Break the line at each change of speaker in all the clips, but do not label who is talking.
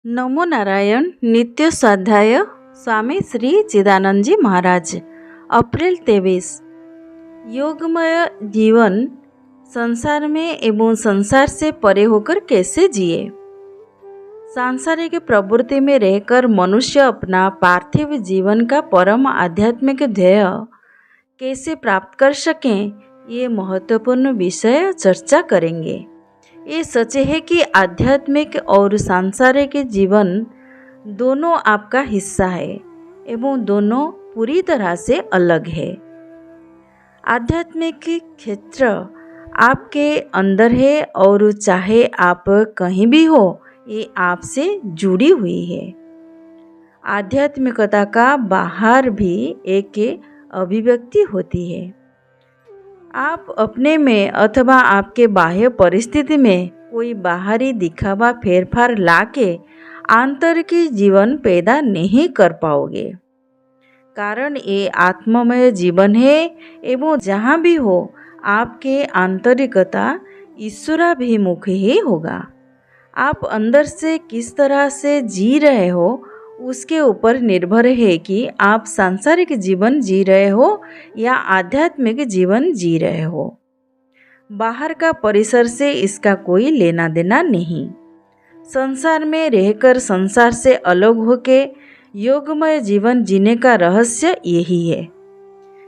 नमो नारायण। नित्य स्वाध्याय स्वामी श्री चिदानंद जी महाराज। अप्रैल 23। योगमय जीवन संसार में एवं संसार से परे होकर कैसे जिए। सांसारिक प्रवृत्ति में रहकर मनुष्य अपना पार्थिव जीवन का परम आध्यात्मिक ध्येय कैसे प्राप्त कर सकें, ये महत्वपूर्ण विषय चर्चा करेंगे। ये सच है कि आध्यात्मिक और सांसारिक जीवन दोनों आपका हिस्सा है एवं दोनों पूरी तरह से अलग है। आध्यात्मिक क्षेत्र आपके अंदर है और चाहे आप कहीं भी हो, ये आपसे जुड़ी हुई है। आध्यात्मिकता का बाहर भी एक अभिव्यक्ति होती है। आप अपने में अथवा आपके बाह्य परिस्थिति में कोई बाहरी दिखावा फेरफार लाके आंतरिक जीवन पैदा नहीं कर पाओगे, कारण ये आत्ममय जीवन है एवं जहाँ भी हो आपके आंतरिकता ईश्वराभिमुख ही होगा। आप अंदर से किस तरह से जी रहे हो उसके ऊपर निर्भर है कि आप सांसारिक जीवन जी रहे हो या आध्यात्मिक जीवन जी रहे हो। बाहर का परिसर से इसका कोई लेना देना नहीं। संसार में रहकर संसार से अलग होके योगमय जीवन जीने का रहस्य यही है।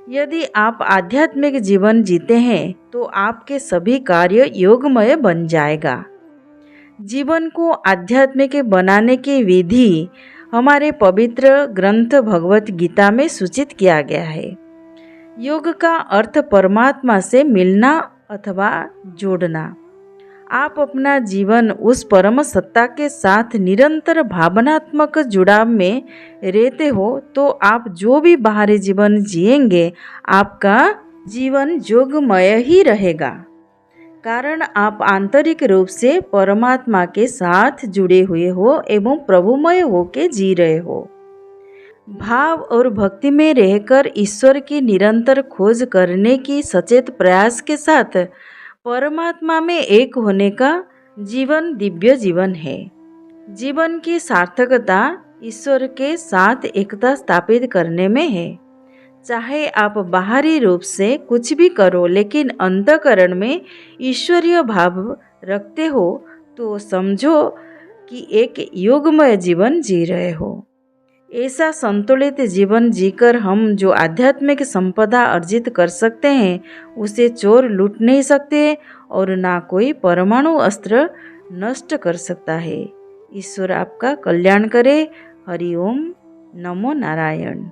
यदि आप आध्यात्मिक जीवन जीते हैं तो आपके सभी कार्य योगमय बन जाएगा। जीवन को आध्यात्मिक बनाने की विधि हमारे पवित्र ग्रंथ भगवत गीता में सूचित किया गया है। योग का अर्थ परमात्मा से मिलना अथवा जोड़ना। आप अपना जीवन उस परम सत्ता के साथ निरंतर भावनात्मक जुड़ाव में रहते हो तो आप जो भी बाहरी जीवन जिएंगे आपका जीवन योगमय ही रहेगा, कारण आप आंतरिक रूप से परमात्मा के साथ जुड़े हुए हो एवं प्रभुमय होके जी रहे हो। भाव और भक्ति में रहकर ईश्वर की निरंतर खोज करने की सचेत प्रयास के साथ परमात्मा में एक होने का जीवन दिव्य जीवन है। जीवन की सार्थकता ईश्वर के साथ एकता स्थापित करने में है। चाहे आप बाहरी रूप से कुछ भी करो लेकिन अंतःकरण में ईश्वरीय भाव रखते हो तो समझो कि एक योगमय जीवन जी रहे हो। ऐसा संतुलित जीवन जीकर हम जो आध्यात्मिक संपदा अर्जित कर सकते हैं उसे चोर लूट नहीं सकते और ना कोई परमाणु अस्त्र नष्ट कर सकता है। ईश्वर आपका कल्याण करे। हरि ओम। नमो नारायण।